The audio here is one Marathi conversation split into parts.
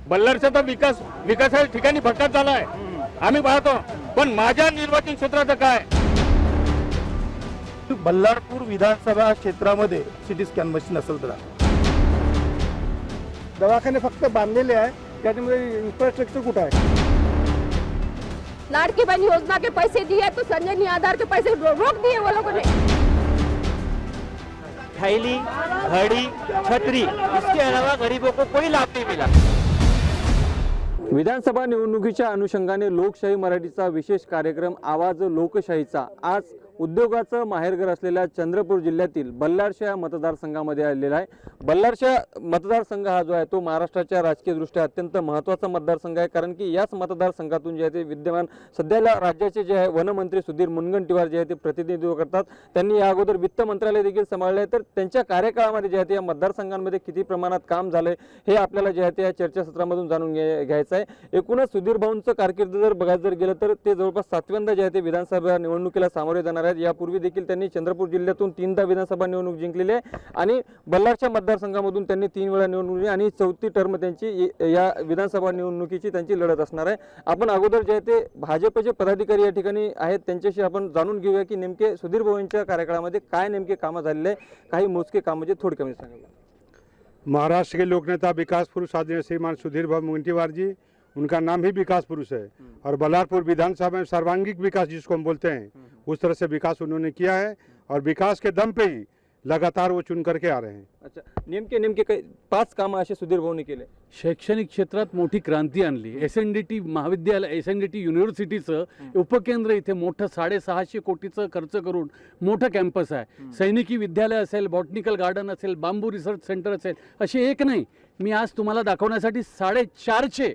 बल्लारचा तर विकासाच्या ठिकाणी भटका झालाय आम्ही पाहतो, पण माझ्या निर्वाचन क्षेत्राचं काय? बल्लारपूर विधानसभा क्षेत्रामध्ये सिटी स्कॅन मशीन असेल तर दवाखाने फक्त बांधलेले आहे, त्याच्यामध्ये इन्फ्रास्ट्रक्चर कुठं आहे? लाड़की बहन योजना के पैसे दिए तो संजय आधार के पैसे रोक दिए वो लोगों ने। थैली, घड़ी, छतरी, इसके अलावा गरीबों को कोई लाभ नहीं मिला। विधानसभा निवडणुकीच्या अनुषंगाने लोकशाही मराठीचा विशेष कार्यक्रम आवाज लोकशाहीचा आज उद्योगाचं माहेरघर असलेल्या चंद्रपूर जिल्ह्यातील बल्लारशा मतदारसंघामध्ये आलेला आहे। बल्लारशा मतदारसंघ हा जो आहे तो महाराष्ट्राच्या राजकीयदृष्ट्या अत्यंत महत्त्वाचा मतदारसंघ आहे, कारण की याच मतदारसंघातून जे आहे ते विद्यमान सध्याला राज्याचे जे आहे वनमंत्री सुधीर मुनगंटीवार जे आहे ते प्रतिनिधित्व करतात। त्यांनी या अगोदर वित्त मंत्रालय देखील सांभाळले आहे, तर त्यांच्या कार्यकाळामध्ये जे आहे ते या मतदारसंघांमध्ये किती प्रमाणात काम झालंय हे आपल्याला जे आहे ते या चर्चासत्रामधून जाणून घ्यायचं आहे। एकूणच सुधीर भाऊंचं कारकीर्द जर बघायला जर गेलं तर ते जवळपास 7व्यांदा जे आहे ते विधानसभा निवडणुकीला सामोरे जाणार आहेत। यापूर्वी देखील त्यांनी चंद्रपूर जिल्ह्यातून 3दा विधानसभा निवडणूक जिंकलेली आहे आणि बल्लारच्या मतदारसंघामधून त्यांनी 3 वेळा निवडणूक जिंकली आणि 4थी टर्म त्यांची या विधानसभा निवडणुकीची त्यांची लढत असणार आहे। आपण अगोदर जे आहे ते भाजपचे पदाधिकारी या ठिकाणी आहेत, त्यांच्याशी आपण जाणून घेऊया की नेमके सुधीर भाऊ यांच्या कार्यकाळामध्ये काय नेमके कामं झालेले आहे, काही मोजके कामं जे थोडक्यात सांगा। महाराष्ट्र के लोकनेता विकास पुरुष आदरणीय श्रीमान सुधीर भाऊ मुनगंटीवार जी, उनका नाम ही विकास पुरुष है और बल्लारपुर विधानसभा में सर्वांगीण विकास जिसको हम बोलते हैं उस तरह से विकास उन्होंने किया है और विकास के दम पे ही लगातार वो चुन करके आ रहे हैं। अच्छा, नेमके 5 कामं असे सुधीर भाऊंनी केले। शैक्षणिक क्षेत्रात मोठी क्रांती आणली। SNDT महाविद्यालय SNDT युनिव्हर्सिटीचं उपकेंद्र इथे मोठं 650 कोटीचं खर्च करून मोठं कॅम्पस आहे। सैनिकी विद्यालय असेल, बॉटनिकल गार्डन असेल, बांबू रिसर्च सेंटर असेल, असे एक नाही, मी आज तुम्हाला दाखवण्यासाठी 450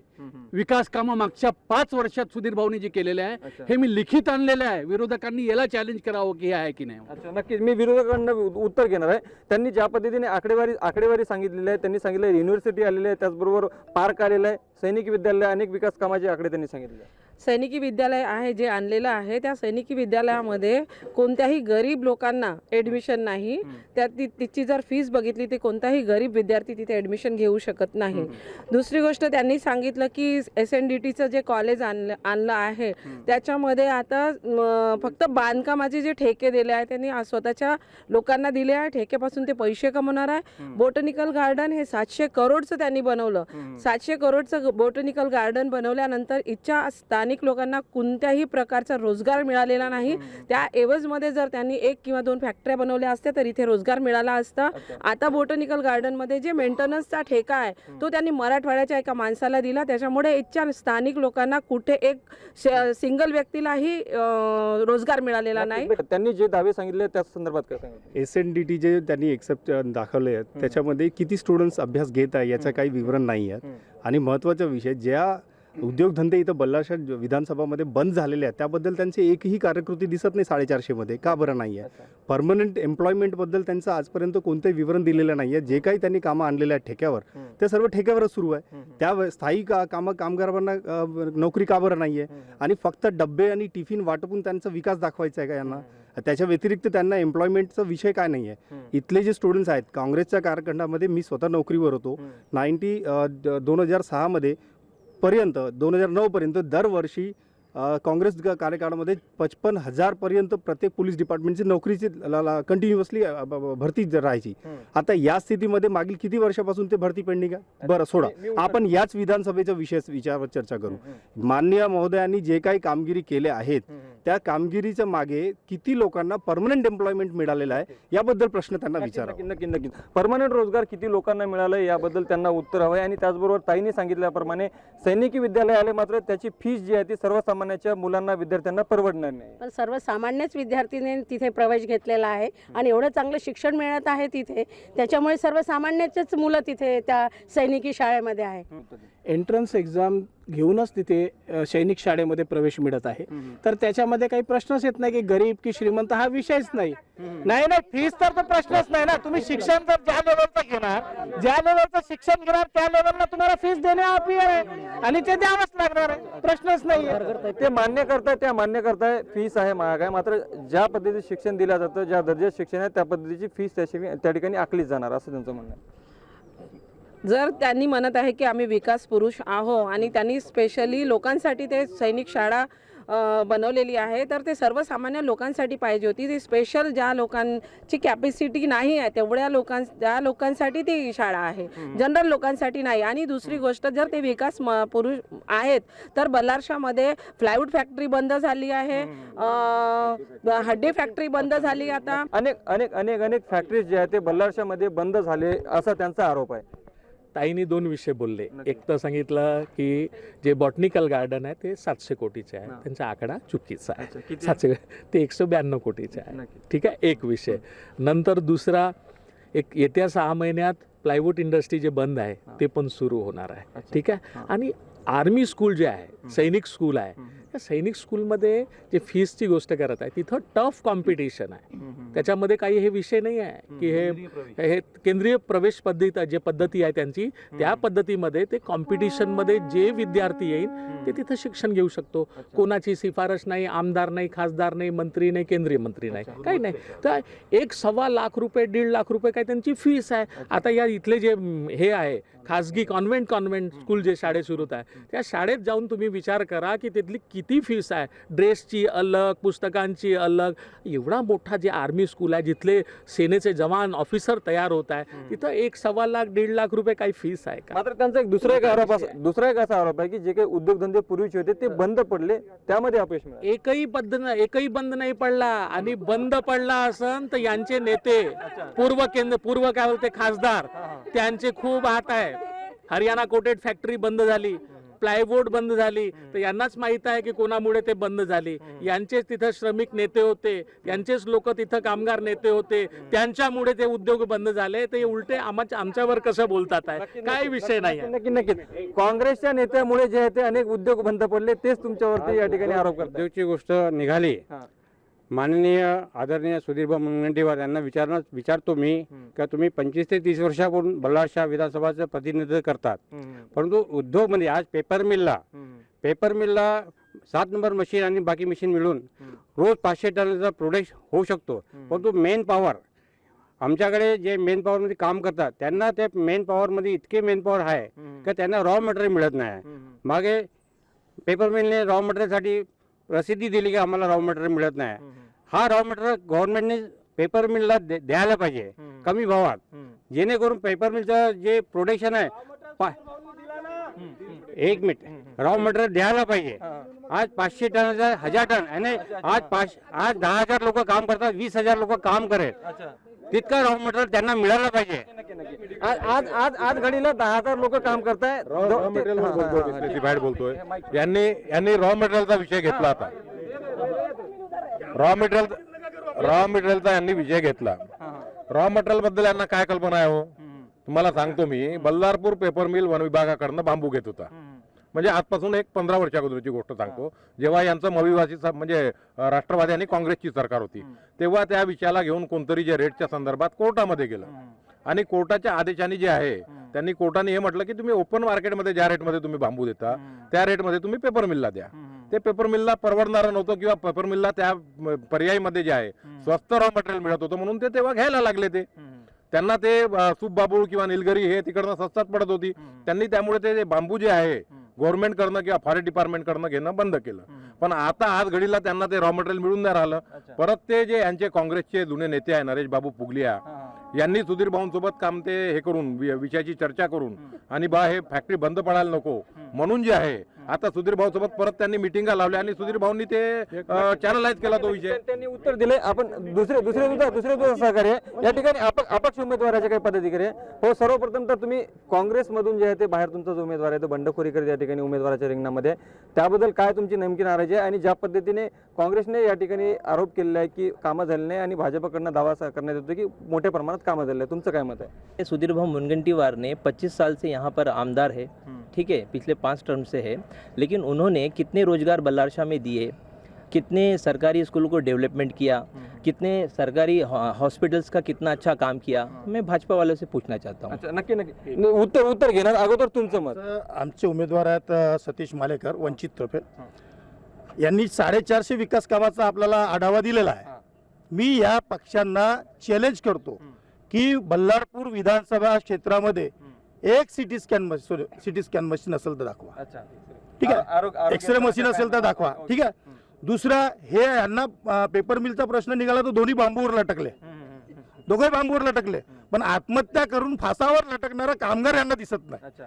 विकास कामं मागच्या 5 वर्षात सुधीर भाऊनी जे केलेले आहे हे मी लिखित आणलेले आहे। विरोधकांनी याला चॅलेंज करावं की हे आहे की नाही। अच्छा, नक्कीच मी विरोधकांना उत्तर घेणार आहे। त्यांनी ज्या पद्धतीने आकडेवारी सांगितलेली आहे, त्यांनी सांगितलं युनिव्हर्सिटी आलेली आहे, त्याचबरोबर पार्क आलेला आहे, सैनिकी विद्यालय, अनेक विकास कामाचे आकडे त्यांनी सांगितले। सैनिकी विद्यालय आहे जे आणलेलं आहे, त्या सैनिकी विद्यालयामध्ये कोणत्याही गरीब लोकांना ॲडमिशन नाही। त्या तिची जर फीस बघितली तर कोणताही गरीब विद्यार्थी तिथे ॲडमिशन घेऊ शकत नाही। दुसरी गोष्ट त्यांनी सांगितलं की SNDTचं जे कॉलेज आणलं आहे त्याच्यामध्ये आता फक्त बांधकामाचे जे ठेके दिले आहे त्यांनी स्वतःच्या लोकांना दिले आहे, ठेकेपासून ते पैसे कमवणार आहे। बॉटनिकल गार्डन हे 700 करोडचं त्यांनी बनवलं। 700 करोडचं बॉटनिकल गार्डन बनवल्यानंतर इच्छा स्थानिक लोकांना कोणत्याही प्रकारचा रोजगार मिळालेला नाही। त्या एवजमध्ये जर त्यांनी 1 किंवा 2 फॅक्टऱ्या बनवल्या असत्या तर इथे रोजगार मिळाला असता। आता बॉटनिकल गार्डन मध्ये जे मेंटेनन्सचा ठेका आहे तो त्यांनी मराठवाड्याच्या एका माणसाला दिला, त्याच्यामुळे इच्छा स्थानिक लोकांना कुठे एक सिंगल व्यक्तीलाही रोजगार मिळालेला नाही। त्यांनी जे दावे सांगितले त्या संदर्भात काय सांगितलं? SNDT जे त्यांनी एक्सेप्ट दाखवले आहेत त्याच्यामध्ये किती स्टुडंट्स अभ्यास घेत आहे याचं काही विवरण नाही आहे। आणि महत्त्वाचा विषय, ज्या उद्योगधंदे इथं बल्लारशा विधानसभामध्ये बंद झालेले आहेत त्याबद्दल त्यांची एकही कार्यकृती दिसत नाही 450 मध्ये। का बरं नाही आहे? परमनंट एम्प्लॉयमेंटबद्दल त्यांचं आजपर्यंत कोणतंही विवरण दिलेलं नाही आहे। जे काही त्यांनी कामं आणलेले आहेत ठेक्यावर ते सर्व ठेक्यावरच सुरू आहे। त्या स्थायी कामगारांना नोकरी का बरं नाही आहे? आणि फक्त डब्बे आणि टिफिन वाटपून त्यांचा विकास दाखवायचा आहे का यांना? त्याच्या व्यतिरिक्त त्यांना एम्प्लॉयमेंटचा विषय काय नाही आहे? इथले जे स्टुडंट्स आहेत काँग्रेसच्या कालखंडामध्ये, मी स्वतः नोकरीवर होतो 2006 मध्ये पर्यंत 2009 पर्यंत दरवर्षी काँग्रेस कार्यकाळामध्ये 55,000 पर्यंत प्रत्येक पोलीस डिपार्टमेंटची नोकरीची कंटिन्युअसली भरती राहायची। आता या स्थितीमध्ये मागील किती वर्षापासून ते भरती पेंडिंग आहे? बरं सोडा, आपण याच विधानसभेच्या विषयावर चर्चा करू। माननीय महोदयांनी जे काही कामगिरी केले आहेत त्या कामगिरीच्या मागे किती लोकांना परमनंट एम्प्लॉयमेंट मिळालेलं आहे याबद्दल प्रश्न त्यांना विचारावा। नक्की परमनंट रोजगार किती लोकांना मिळालं याबद्दल त्यांना उत्तर हवं आहे। आणि त्याचबरोबर ताईंनी सांगितल्याप्रमाणे सैनिकी विद्यालय आले, मात्र त्याची फीस जी आहे ती सर्वसामान्यांच्या मुलांना विद्यार्थ्यांना परवडणार नाही। पण सर्वसामान्यच विद्यार्थीने तिथे प्रवेश घेतलेला आहे आणि एवढं चांगलं शिक्षण मिळत आहे तिथे, त्याच्यामुळे सर्वसामान्याचेच मुलं तिथे त्या सैनिकी शाळेमध्ये आहे। एंट्रन्स एक्झाम घेऊनच तिथे सैनिक शाळेमध्ये प्रवेश मिळत आहे, तर त्याच्यामध्ये काही प्रश्नच येत नाही की गरीब की श्रीमंत हा विषयच नाही। नाही फीस तर तो प्रश्नच नाही ना। तुम्ही शिक्षण जर ज्या लेवलचं घेणार, ज्या लेवलचं शिक्षण घेणार त्या लेवलला तुम्हाला फीस देणे अपेक्षित आहे आणि ते द्यावंच लागणार आहे, प्रश्नच नाही। ते मान्य करताय फीस आहे, महाग आहे, मात्र ज्या पद्धतीचे शिक्षण दिलं जातं, ज्या दर्जाचे शिक्षण आहे त्या पद्धतीची फीस त्या ठिकाणी आखलीच जाणार असं त्यांचं म्हणणं आहे। जर त्यांनी म्हणत आहे की आम्ही विकास पुरुष आहो आणि त्यांनी स्पेशली लोकांसाठी ते सैनिक शाळा बनवलेली आहे, तर ते सर्वसामान्य लोकांसाठी पाहिजे होती. ती स्पेशल ज्या लोकांची कॅपॅसिटी नाही आहे त्या लोकांसाठी ती शाळा आहे, जनरल लोकांसाठी नाही. आणि दुसरी गोष्ट, जर ते विकास पुरुष आहेत तर बल्लारशामध्ये प्लायवूड फॅक्टरी बंद झाली आहे, हड्डी फॅक्टरी बंद झाली. आता अनेक फॅक्टरीज जे आहेत ते बल्लारशामध्ये बंद झाले असा त्यांचा आरोप आहे. ताईंनी 2 विषय बोलले. एक तर सांगितलं की जे बॉटनिकल गार्डन आहे ते 700 कोटीचे आहे, त्यांचा आकडा चुकीचा आहे. 700 ते 192 कोटीचे आहे. ठीक आहे, एक विषय. नंतर दुसरा, एक येत्या 6 महिन्यात प्लायवूड इंडस्ट्री जे बंद आहे ते पण सुरू होणार आहे. ठीक आहे. आणि आर्मी स्कूल जे आहे, सैनिक स्कूल आहे, त्या सैनिक स्कूलमध्ये जे फीसची गोष्ट करत आहे तिथं टफ कॉम्पिटिशन आहे. त्याच्यामध्ये काही हे विषय नाही आहे की हे केंद्रीय प्रवेश पद्धती आहे त्यांची, त्या पद्धतीमध्ये ते कॉम्पिटिशनमध्ये जे विद्यार्थी येईल ते तिथं शिक्षण घेऊ शकतो. कोणाची शिफारस नाही, आमदार नाही, खासदार नाही, मंत्री नाही, केंद्रीय मंत्री नाही, काही नाही. तर 1.25 लाख रुपये, 1.5 लाख रुपये काय त्यांची फीस आहे. आता या इथले जे हे आहे खाजगी कॉन्व्हेंट स्कूल जे शाळेत सुरू आहे, त्या शाळेत जाऊन तुम्ही विचार करा की तिथली किती फीस आहे. ड्रेसची अलग, पुस्तकांची अलग. एवढा मोठा जे आर्मी स्कूल आहे जिथले सेनेचे जवान ऑफिसर तयार होत आहे, तिथं 1.25 लाख, 1.5 लाख रुपये काही फीस आहे का? मात्र त्यांचा दुसरा एक असा आरोप आहे की जे काही उद्योगधंदे पूर्वीचे होते ते बंद पडले, त्यामध्ये अपयश मिळालं. एकही बंद नाही पडला. आणि बंद पडला असन तर यांचे नेते, पूर्व काय बोलते खासदार, त्यांचे खूप हात आहे. हरियाणा कोटेड फॅक्टरी बंद झाली, प्लायवूड बंद झाली, तर यांनाच माहित आहे की कोणामुळे ते बंद झाली. यांचेच तिथं श्रमिक नेते होते, यांचेच लोक तिथं कामगार नेते होते, त्यांच्यामुळे ते उद्योग बंद झाले. ते उलटे आमच्यावर कसं बोलतात आहे, काय विषय नाही. नक्की काँग्रेसच्या नेत्यामुळे जे आहे ते अनेक उद्योग बंद पडले, तेच तुमच्यावरती या ठिकाणी आरोप करतात. उद्योगची गोष्ट निघाली, माननीय आदरणीय सुधीरभाऊ मुनगंटीवार यांना विचारतो मी का तुम्ही 25 ते 30 वर्षापासून बल्लारशाह विधानसभाचं प्रतिनिधित्व करतात, परंतु उद्योगमध्ये आज पेपर मिलला 7 नंबर मशीन आणि बाकी मशीन मिळून रोज 500 टनाचा प्रोडक्ट होऊ शकतो, परंतु मेन पॉवर आमच्याकडे जे मेन पॉवरमध्ये काम करतात त्यांना ते मेन पॉवरमध्ये इतके मेन पॉवर आहे का त्यांना रॉ मटेरियल मिळत नाही. मागे पेपर मिलने रॉ मटेरियलसाठी रसीदी दिली की आम्हाला रॉ मटेरियल मिळत नाही. हा रॉ मटेरियल गव्हर्नमेंटने पेपर मिलला द्यायला पाहिजे कमी भावात, जेणेकरून पेपर मिलचं जे प्रोडक्शन आहे 1 मिनिट रॉ मटेरियल द्यायला पाहिजे. आज 500 टनाचा 1000 टन आणि आज 10,000 लोक काम करतात, 20,000 लोक काम करेल, तितका रॉ मटेरियल त्यांना मिळायला पाहिजे. आज घडीला 10,000 लोक काम करतायत. रॉ मटेरियल बाहेर बोलतोय, यांनी रॉ मटेरियलचा विषय घेतला. आता रॉ मटेरियलचा यांनी विषय घेतला. रॉ मटेरियल बद्दल यांना काय कल्पना आहे हो? तुम्हाला सांगतो मी, बल्लारपूर पेपर मिल वन विभागाकडनं बांबू घेत होता. म्हणजे आजपासून एक 15 वर्षा अगोदरची गोष्ट सांगतो, जेव्हा यांचं मविवासी म्हणजे राष्ट्रवादी आणि काँग्रेसची सरकार होती, तेव्हा त्या विषयाला घेऊन कोणतरी जे रेटच्या संदर्भात कोर्टामध्ये गेलं आणि कोर्टाच्या आदेशाने जे आहे त्यांनी कोर्टाने हे म्हटलं की तुम्ही ओपन मार्केटमध्ये ज्या रेटमध्ये तुम्ही बांबू देता त्या रेटमध्ये तुम्ही पेपर मिलला द्या. ते पेपर मिलला परवडणारं नव्हतं किंवा पेपर मिलला त्या पर्यायीमध्ये जे आहे स्वस्त रॉ मटेरियल मिळत होतं, म्हणून ते तेव्हा घ्यायला लागले. त्यांना ते सूपबाबूळ किंवा निलगिरी हे तिकडनं स्वस्तात पडत होती. त्यांनी त्यामुळे ते बांबू जे आहे गव्हर्नमेंट कडनं किंवा फॉरेस्ट डिपार्टमेंट कडनं घेणं बंद केलं. पण आता आज घडीला त्यांना ते रॉ मटेरियल मिळून नाही राहिलं. परत ते जे यांचे काँग्रेसचे जुने नेते आहे नरेश बाबू पुगलिया यांनी सुधीर भाऊंसोबत काम ते हे करून विषयाची चर्चा करून आणि हे फॅक्टरी बंद पडायला नको म्हणून जे आहे आता सुधीर भाऊ सोबत परत त्यांनी मिटिंगा लावल्या आणि सुधीर भाऊंनी ते चॅनलाइज केला तो विषय. त्यांनी उत्तर दिले. आपण दुसरे सहकार्य या ठिकाणी अपक्ष उमेदवाराचे काही पदाधिकारी हो. सर्वप्रथम तर तुम्ही काँग्रेसमधून जे आहे ते बाहेर तुमचा जो उमेदवार आहे तो बंडखोरी करत या ठिकाणी उमेदवाराच्या रिंगणामध्ये, त्याबद्दल काय तुमची नेमकी नाराजी आहे? आणि ज्या पद्धतीने काँग्रेसने या ठिकाणी आरोप केलेला आहे की कामं झाले नाही आणि भाजपकडनं दावा करण्यात येतो की मोठ्या प्रमाणात कामं झाले, तुमचं काय मत आहे? सुधीर भाऊ मुनगंटीवार ने 25 साल से यहाँ पर आमदार है, ठीक है, पिछले 5 टर्म से है, लेकिन उन्होंने कितने रोजगार बल्लारशाह में दिए, कितने सरकारी स्कूल को डेवलपमेंट किया, कितने सरकारी हॉस्पिटल्स का कितना अच्छा काम किया, मैं भाजपा वालों से पूछना चाहता हूँ. अच्छा, नक्की उत्तर घेणार. अगोदर तुमचं मत. आमचे उमेदवार आहेत सतीश मालेकर, वंचित तर्फे. यांनी 450 विकास कामाचा आपल्याला आढावा दिलेला आहे. मी या पक्षांना चॅलेंज करतो की बल्लारपूर विधानसभा क्षेत्रामध्ये एक सिटी स्कॅन मशीन असेल तर दाखवा, ठीक आहे, एक्सरे मशीन असेल तर दाखवा, ठीक आहे. दुसरा, हे यांना पेपर मिलचा प्रश्न निघाला तर दोन्ही बांबूवर लटकले, दोघे बांबूवर लटकले, पण आत्महत्या करून फासावर लटकणारा कामगार यांना दिसत नाही.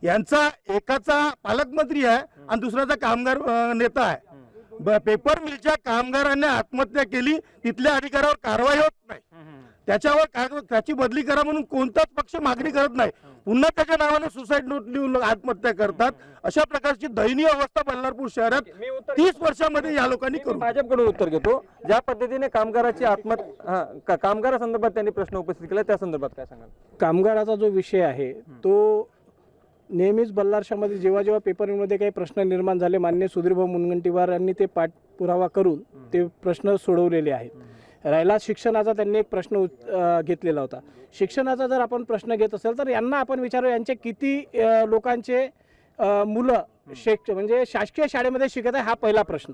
यांचा एकाचा पालकमंत्री आहे आणि दुसऱ्याचा कामगार नेता आहे. पेपर मिलच्या कामगारांनी आत्महत्या केली, तिथल्या अधिकाऱ्यावर कारवाई होत नाही, त्याच्यावर त्याची बदली करा म्हणून कोणताच पक्ष मागणी करत नाही, पुन्हा त्याच्या नावाने सुसाईड नोट लिहून आत्महत्या करतात. अशा प्रकारची दयनीय अवस्था बल्लारपूर शहरात 30 वर्षांमध्ये या लोकांनी करून. भाजपकडून उत्तर घेतो. ज्या पद्धतीने कामगाराची आत्महत्या, कामगारासंदर्भात त्यांनी प्रश्न उपस्थित केला, त्या संदर्भात काय सांगाल? कामगाराचा जो विषय आहे तो नेहमीच बल्लारशामध्ये जेव्हा पेपरमध्ये काही प्रश्न निर्माण झाले, मान्य सुधीरभाऊ मुनगंटीवार यांनी ते पाठपुरावा करून ते प्रश्न सोडवलेले आहेत. राहिला शिक्षणाचा, त्यांनी एक प्रश्न घेतलेला होता. शिक्षणाचा जर आपण प्रश्न घेत असेल तर यांना आपण विचारू, यांचे किती लोकांचे मुलं म्हणजे शासकीय शाळेमध्ये शिकत आहे, हा पहिला प्रश्न.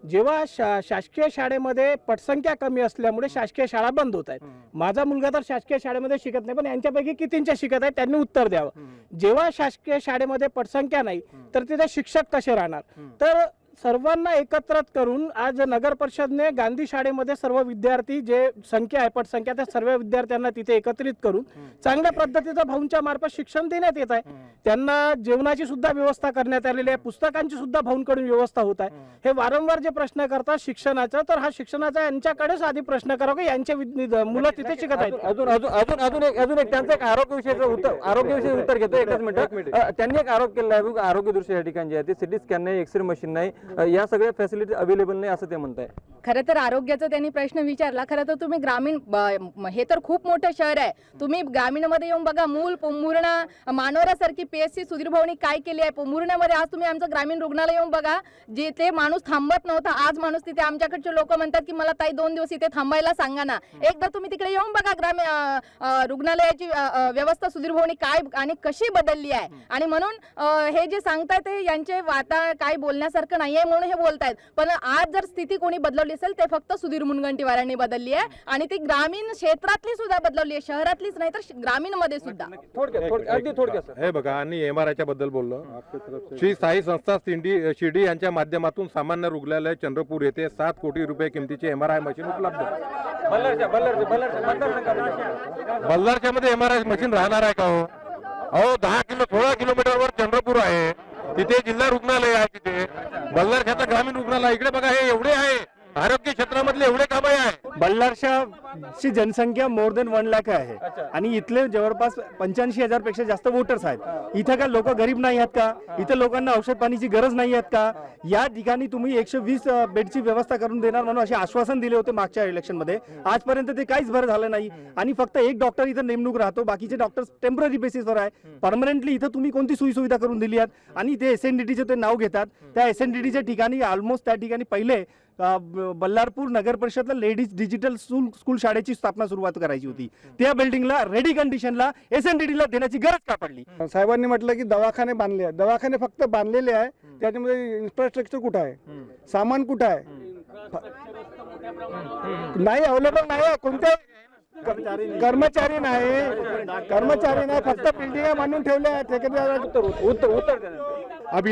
जेव्हा शासकीय शाळेमध्ये पटसंख्या कमी असल्यामुळे शासकीय शाळा बंद होत आहेत. माझा मुलगा तर शासकीय शाळेमध्ये शिकत नाही, पण यांच्यापैकी कितींच्या शिकत आहेत त्यांनी उत्तर द्यावं. जेव्हा शासकीय शाळेमध्ये पटसंख्या नाही तर तिथे शिक्षक कसे राहणार? तर सर्वांना एकत्रित करून आज नगर परिषदने गांधी शाळेमध्ये सर्व विद्यार्थी, जे संख्या आहे पटसंख्या, त्या सर्व विद्यार्थ्यांना तिथे एकत्रित करून चांगल्या पद्धतीचं भाऊंच्या मार्फत शिक्षण देण्यात येत आहे. त्यांना जेवणाची सुद्धा व्यवस्था करण्यात आलेली आहे, पुस्तकांची सुद्धा भाऊंकडून व्यवस्था होत आहे. हे वारंवार जे प्रश्न करतात शिक्षणाचा, तर हा शिक्षणाचा यांच्याकडेच आधी प्रश्न करा की यांचे मुलं तिथे शिकत आहेत. अजून एक त्यांचा एक आरोग्यविषयी उत्तर घेतो. एकच मिनिट. त्यांनी एक आरोप केला आहे, आरोग्य दृष्टी या ठिकाणी आहे ते सिटी स्कॅन नाही, एक्सरे मशीन नाही, या सगळ्या फॅसिलिटी अवेलेबल नाही असं ते म्हणताय. खरं तर आरोग्याचा त्यांनी प्रश्न विचारला. खरं तर तुम्ही ग्रामीण, हे तर खूप मोठं शहर आहे, तुम्ही ग्रामीणमध्ये येऊन बघा. मूल पोंभुर्णा मानोरासारखी PSC सुधीर भाऊनी काय केली आहे पोंभुर्ण्यामध्ये. आज तुम्ही आमचं ग्रामीण रुग्णालय येऊन बघा, जिथे माणूस थांबत नव्हता, आज माणूस तिथे. आमच्याकडचे लोक म्हणतात की मला ताई 2 दिवस इथे थांबायला सांगा ना. एकदा तुम्ही तिकडे येऊन बघा ग्रामीण रुग्णालयाची व्यवस्था सुधीर भाऊनी काय आणि कशी बदलली आहे. आणि म्हणून हे जे सांगताय ते यांचे वाता काय बोलण्यासारखं नाहीये म्हणून हे बोलतायत. पण आज जर स्थिती कोणी बदलवली असेल ते फक्त सुधीर मुनगंटीवारांनी बदलली आहे, आणि ती ग्रामीण क्षेत्रातली सुद्धा बदलवली आहे, शहरातलीच नाही तर ग्रामीण मध्ये सुद्धा. हे बघा, आणि MRI बद्दल बोललो. श्री साई संस्था शिर्डी यांच्या माध्यमातून सामान्य रुग्णालय चंद्रपूर येथे 7 कोटी रुपये किमतीचे MRI मशीन उपलब्ध. बल्लारच्या मध्ये MRI मशीन राहणार आहे का हो? 16 किलोमीटरवर चंद्रपूर आहे, तिथे जिल्हा रुग्णालय आहे, तिथे बल्लारशाचा ग्रामीण रुग्णालय. इकडे बघा, हे एवढे आहे आरोग्य क्षेत्रामधले एवढे काम आहे. बल्लारशाची जनसंख्या मोर देन 1 लाख आहे आणि इथले जवळपास 85,000 पेक्षा जास्त वोटर्स आहेत. इथं का लोक गरीब नाही आहेत का? इथं लोकांना औषध पाणीची गरज नाही आहेत का? या ठिकाणी तुम्ही 120 बेडची व्यवस्था करून देणार म्हणून असे आश्वासन दिले होते मागच्या इलेक्शनमध्ये. आजपर्यंत ते काहीच बरं झालं नाही. आणि फक्त एक डॉक्टर इथं नेमणूक राहतो, बाकीचे डॉक्टर्स टेम्पररी बेसिसवर आहे. परमनंटली इथं तुम्ही कोणती सोयीसुविधा करून दिली आहेत? आणि ते SNDTचे ते नाव घेतात. त्या SNDTच्या ठिकाणी ऑलमोस्ट त्या ठिकाणी पहिले बल्लारपूर नगर परिषदला लेडीज डिजिटल स्कूल शाळेची स्थापना सुरुवात करायची होती. त्या बिल्डिंगला रेडी कंडिशनला SNDTला देण्याची गरज का पडली? साहेबांनी म्हटलं की दवाखाने बांधले आहेत. दवाखाने फक्त बांधलेले आहे, त्याच्यामध्ये इन्फ्रास्ट्रक्चर कुठं आहे? सामान कुठं आहे? नाही, अवेलेबल नाही आहे. कोणते कर्मचारी नाही, फक्त बिल्डिंग बांधून ठेवले आहेत ठेकेदार. अब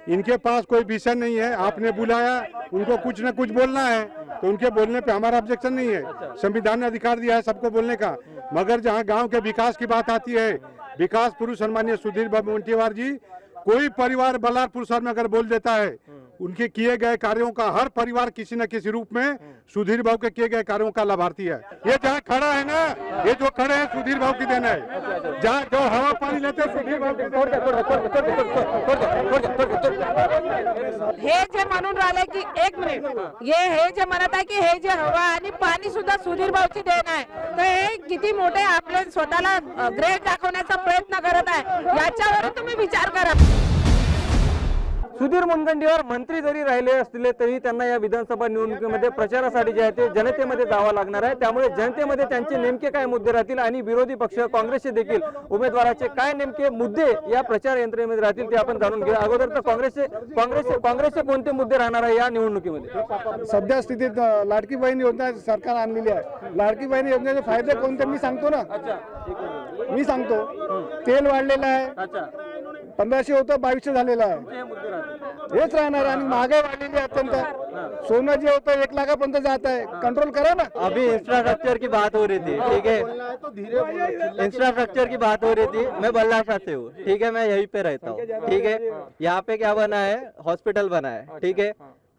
इनके पास कोई विषय नहीं है. आपने बुलाया, उनको कुछ न कुछ बोलना है, तो उनके बोलने पे हमारा ऑब्जेक्शन नहीं है. संविधान ने अधिकार दिया है सबको बोलने का. मगर जहाँ गांव के विकास की बात आती है, विकास पुरुष सम्मानीय सुधीर मुनगंटीवार जी, कोई परिवार बल्लारपुर शहर में अगर बोल देता है, उनके किए गए कार्यों का हर परिवार किसी न किसी रूप में सुधीर भाव के किए गए कार्यों का लाभार्थी है. ये जहाँ खड़ा है ना, ये जो खड़े हैं सुधीर भाव की देन है. जहाँ जो हवा पानी लेते हैं सुधीर भाव हे जे म्हणून राहिले की 1 मिनिट, हे जे म्हणत आहे की हे जे हवा आणि पाणी सुद्धा सुधीर भाऊची देण आहे, तर हे किती मोठे आपले स्वतःला ग्रेट दाखवण्याचा प्रयत्न करत आहे, याच्यावर तुम्ही विचार करा. सुधीर मुनगंटीवार मंत्री जरी राहिले असले तरी त्यांना या विधानसभा निवडणुकीमध्ये प्रचारासाठी जे आहे ते जनतेमध्ये जावं लागणार आहे. त्यामुळे जनतेमध्ये त्यांचे नेमके काय मुद्दे राहतील आणि विरोधी पक्ष काँग्रेसचे देखील उमेदवाराचे काय नेमके मुद्दे या प्रचार यंत्रणेमध्ये राहतील ते आपण जाणून घेऊ. अगोदर तर काँग्रेसचे कोणते मुद्दे राहणार आहे या निवडणुकीमध्ये? सध्या स्थितीत लाडकी बहीण योजना सरकार आणलेली आहे. लाडकी बहीण योजनेचे फायदे कोणते मी सांगतो ना. मी सांगतो तेल वाढलेलं आहे, अच्छा 1500 होतं 2200 झालेलं आहे, हे मुद्दे राहतील. हेच राहणार. आणि महागाई वाढलेली आहे अत्यंत. सोनं जे होतं 1 लाखापर्यंत जात आहे, कंट्रोल करा ना. अभी इंफ्रास्ट्रक्चर की बात हो रही थी, ठीक है, इंफ्रास्ट्रक्चर की बात हो रही थी। मैं बल्लाशाह से हूँ, ठीक है, मैं यहीं पे रहता हूँ, ठीक है। यहाँ पे क्या बना है, हॉस्पिटल बना है, ठीक है।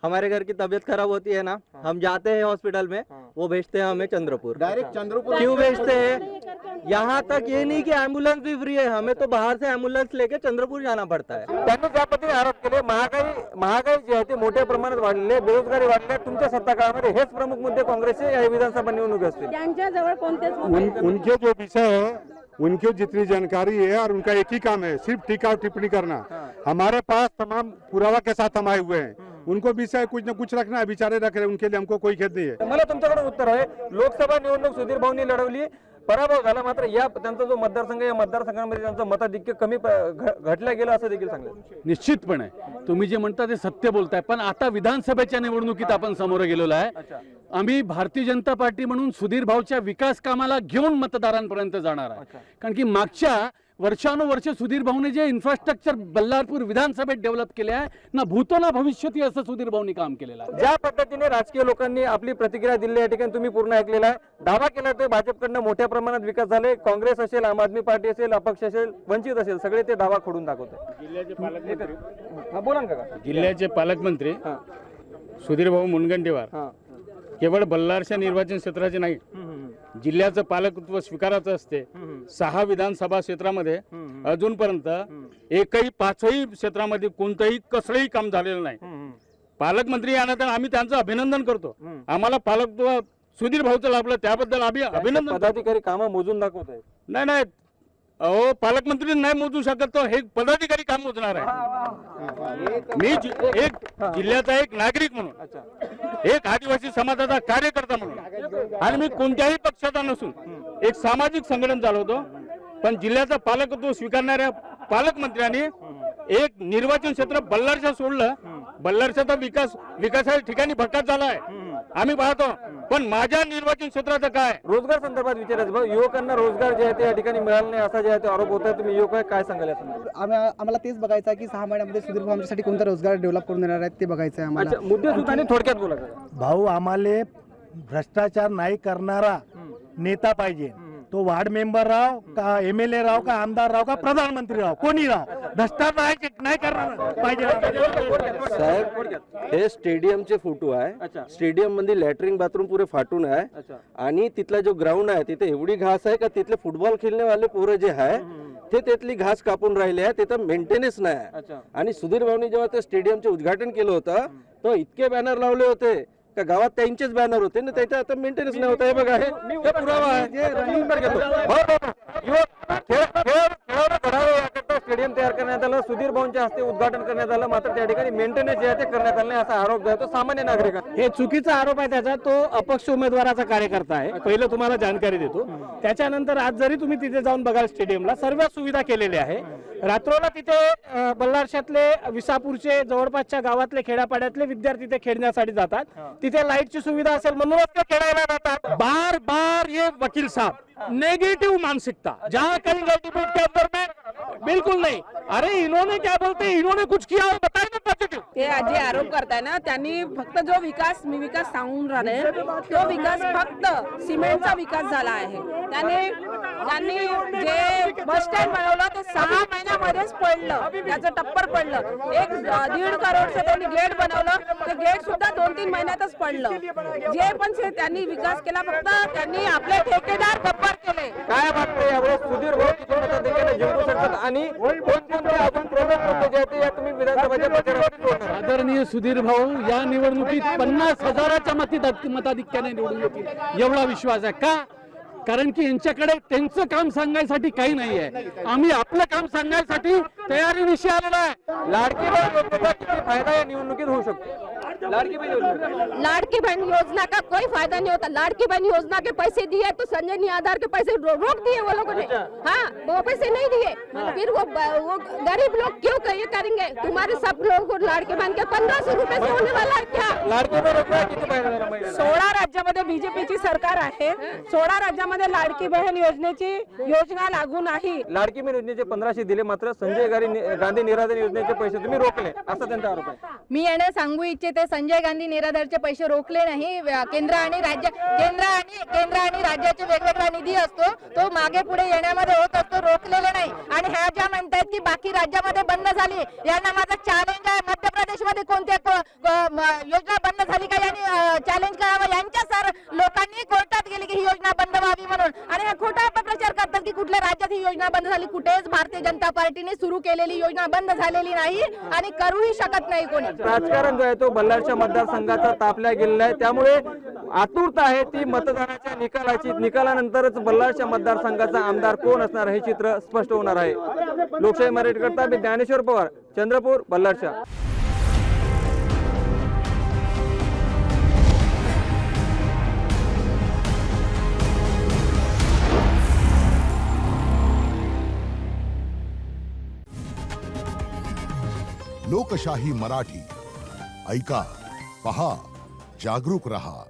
हमारे घर की तबीयत खराब होती है ना, हम जाते हैं हॉस्पिटल में, वो भेजते हैं हमें चंद्रपुर। डायरेक्ट चंद्रपुर क्यों भेजते हैं? यहाँ तक ये नहीं कि एम्बुलेंस भी फ्री है, हमें तो बाहर से एम्बुलेंस लेके चंद्रपुर जाना पड़ता है। त्यांनी ज्या पद्धतीने आरोप केले, महागाई जी आहे ती मोठ्या प्रमाणात वाढलेली आहे, बेरोजगारी वाढली आहे. तुमच्या सत्ता काळामध्ये हेच प्रमुख मुद्दे काँग्रेसचे या विधानसभा निवडणूक असतील. त्यांच्याजवळ कोणतेच मुद्दे नाही. उनके जो विषय है, उनकी जितनी जानकारी है और उनका एक ही काम है, सिर्फ टीका और टिप्पणी करना। हमारे पास तमाम पुरावा के साथ हम आए हुए हैं। उनको विषय कुछ न कुछ रखना है, विचारे रख रहे, उनके लिए हमको कोई खेद नहीं है। मला तुमच्याकडे उत्तर आहे. लोकसभा निवडणूक सुधीर भाऊंनी लढवली, पराभव झाला, मात्र या त्यांचा जो मतदारसंघ, या मतदारसंघामध्ये त्यांचं मताधिक्य कमी घटलं गेलं असं देखील सांगितलं. निश्चितपणे तुम्ही जे म्हणता ते सत्य बोलताय, पण आता विधानसभेच्या निवडणुकीत आपण समोर गेलेलो आहे. आम्ही भारतीय जनता पार्टी म्हणून सुधीर भाऊच्या विकास कामाला घेऊन मतदारांपर्यंत जाणार आहे. कारण की मागच्या वर्षानुवर्ष सुधीर भाऊने जे इन्फ्रास्ट्रक्चर बल्लारपूर विधानसभेत डेव्हलप केले आहे ना, भूतो ना भविष्यती असं सुधीर भाऊनी काम केलेलं आहे. ज्या पद्धतीने राजकीय लोकांनी आपली प्रतिक्रिया दिली या ठिकाणी तुम्ही पूर्ण ऐकलेला आहे. दावा केला तर भाजपकडनं मोठ्या प्रमाणात विकास झाले. काँग्रेस असेल, आम आदमी पार्टी असेल, अपक्ष असेल, वंचित असेल, सगळे ते दावा खोडून दाखवतात. बोला ना काका. जिल्ह्याचे पालकमंत्री सुधीर भाऊ मुनगंटीवार केवळ बल्लारशा निर्वाचन क्षेत्राचे नाही, जिल्ह्याचं पालकत्व स्वीकारायचं असते. 6 विधानसभा क्षेत्रामध्ये अजूनपर्यंत एकही 5ही क्षेत्रामध्ये कोणतंही कसलंही काम झालेलं नाही. पालकमंत्री यानंतर आम्ही त्यांचं अभिनंदन करतो. आम्हाला पालकत्व सुधीर भाऊचं लाभलं, त्याबद्दल आम्ही अभिनंदन. पदाधिकारी कामं मोजून दाखवत आहेत. नाही अहो, पालकमंत्री नाही मोजू शकत, तो हे पदाधिकारी काम मोजणार आहे. मी एक जिल्ह्याचा एक नागरिक म्हणून, एक आदिवासी समाजाचा कार्यकर्ता म्हणून, आणि मी कोणत्याही पक्षाचा नसून एक सामाजिक संघटन चालवतो, पण जिल्ह्याचं पालकत्व स्वीकारणाऱ्या पालकमंत्र्यांनी एक निर्वाचन क्षेत्र बल्लारशा सोडलं. बल्लारशाचा विकासाच्या ठिकाणी भक्काच झाला आहे, आम्ही पाहतो. पण माझ्या निर्वाचन क्षेत्राचं काय? रोजगार संदर्भात विचारायचं, युवकांना रोजगार जे आहे ते या ठिकाणी मिळाला नाही असा जे आहे ते आरोप होत आहे. तुम्ही युवक काय सांगाल या संदर्भात? आम्हाला तेच बघायचं आहे की 6 महिन्यामध्ये सुधीर भाऊ आमच्यासाठी कोणता रोजगार डेव्हलप करून देणार आहेत ते बघायचं आहे आम्हाला. मुद्दे सुद्धा थोडक्यात बोला. भाऊ, आम्हाला भ्रष्टाचार नाही करणारा नेता पाहिजे. तो वार्ड मेंबर राव का MLA राव का आमदार राव का प्रधानमंत्री राव, कोणी राव, भ्रष्टाचार नाही करणार पाहिजे. साहेब, हे स्टेडियमचे फोटो आहे. स्टेडियम मध्ये लॅटरिंग बाथरूम पुरे फाटून आहे, आणि तिथला जो ग्राउंड आहे तिथे एवढी घास आहे का तिथले फुटबॉल खेळणे वाले पोरं जे आहे ते तिथली घास कापून राहिले आहे, तिथं मेंटेनन्स नाही आहे. आणि सुधीर भाऊनी जेव्हा ते स्टेडियमचे उद्घाटन केलं होतं तर इतके बॅनर लावले होते का गावात त्यांचेच बॅनर होते ना, त्याच्या आता मेंटेनन्स नाही होत. हे बघा, हे पुरावा आहे. स्टेडियम तयार करण्यात आलं, सुधीर भाऊंच्या हस्ते उद्घाटन करण्यात आलं, मात्र त्या ठिकाणी मेंटेनन्स जे आहे ते करण्यात आलं नाही असा आरोप आहे तो सामान्य नागरिकांना. हे चुकीचा आरोप आहे त्याचा. तो अपक्ष उमेदवाराचा कार्यकर्ता आहे. पहिलं तुम्हाला जानकारी देतो. त्याच्यानंतर आज जरी तुम्ही तिथे जाऊन बघाल, स्टेडियमला सर्व सुविधा केलेल्या आहे. रात्रोला तिथे बल्लारशातले, विसापूरचे, जवळपासच्या गावातले, खेड्यापाड्यातले विद्यार्थी तिथे खेळण्यासाठी जातात. तिथे लाईटची सुविधा असेल म्हणूनच ते खेळायला जातात. बार बार ये वकील साहब नेगेटिव मानसिकता, जहाँ कहीं डिबेट के अंदर में बिल्कुल नहीं. अरे इन्होंने क्या बोलते हैं, इन्होंने कुछ किया हो, बताए ना पॉजिटिव. ते जे आरोप करताय ना, त्यांनी फक्त जो विकास सांगून राहिले तो विकास फक्त सिमेंटचा विकास झाला आहे. त्यांनी जे बस स्टँड बनवलं ते 6 महिन्यामध्येच पडलं, त्याचं टप्पर पडलं. 1.5 करोडचं त्यांनी गेट बनवलं, ते गेट सुद्धा 2-3 महिन्यातच पडलं. जे पण त्यांनी विकास केला फक्त त्यांनी आपले ठेकेदार गप्पर केले. काय वाटतं यावेळेस सुधीर भाऊ किती मताधिक्याने जिंकू शकतात आणि कोणकोणते अजून प्रमुख मुद्दे जे आहेत ते तुम्ही विधानसभेच्या प्रचारामध्ये जोडणार? आदरणीय सुधीर भाऊ या निवडणुकीत 50,000च्या मताधिक्याने निवडून येतील एवढा विश्वास आहे. का? कारण की यांच्याकडे त्यांचं काम सांगायसाठी काही नाही आहे. आम्ही आपलं काम सांगायसाठी तयारीनिशी आलेला आहे. लाडकी बहीण योजनेचा किती फायदा या निवडणुकीत होऊ शकतो? लाडकी बहन योजना का कोई फायदा नहीं होता. लाड़की बहन योजना के पैसे दिए तो संजय आधार के पैसे रोक दिए वो लोगों ने. हाँ, वो पैसे नहीं दिए. फिर वो गरीब लोग क्यों ये करेंगे? तुम्हारे सब लोगों को लाड़की बहन के 1500 रुपए से होने वाला है क्या? लाडकी बहीण योजना किती फायदा झाला महिलांना? 16 राज्यामध्ये बीजेपीची सरकार आहे. 16 राज्यामध्ये लाडकी बहीण योजनेची योजना लागू नाही. लाडकी बहीण योजनेचे 1500 दिले, मात्र संजय गांधी निराधार योजनेचे पैसे तुम्ही रोखले, असा त्यांचा आरोप आहे. मी यांना सांगू इच्छिते, संजय गांधी निराधारचे पैसे रोखले नाही. केंद्र आणि राज्याचे वेगवेगळा निधी असतो, तो मागे पुढे येण्यामध्ये होत असतो, रोखलेले नाही. आणि ह्या ज्या म्हणतात की बाकी राज्यामध्ये बंद झाली, यांना माझं चॅलेंज आहे, मध्य प्रदेशमध्ये कोणत्या योजना बंद झाली का यांनी चॅलेंज करावं. यांच्या सर लोकांनी कोर्टात गेली की ही योजना बंद व्हावी म्हणून, आणि हा खोटा अपप्रचार करतात की कुठल्या राज्यात ही योजना बंद झाली. कुठेच भारतीय जनता पार्टीने सुरू केलेली योजना बंद झालेली नाही आणि करूही शकत नाही कोणी. राजकारण जो आहे तो बल्लारच्या मतदारसंघाचा तापल्या गेलेला आहे, त्यामुळे आतुरता आहे ती मतदानाच्या निकालाची. निकालानंतरच बल्लारच्या मतदारसंघाचा आमदार कोण असणार हे चित्र स्पष्ट होणार आहे. लोकशाही मराठीकरता मी ज्ञानेश्वर पवार, चंद्रपूर, बल्लारच्या. लोकशाही मराठी ऐका, पहा, जागरूक रहा.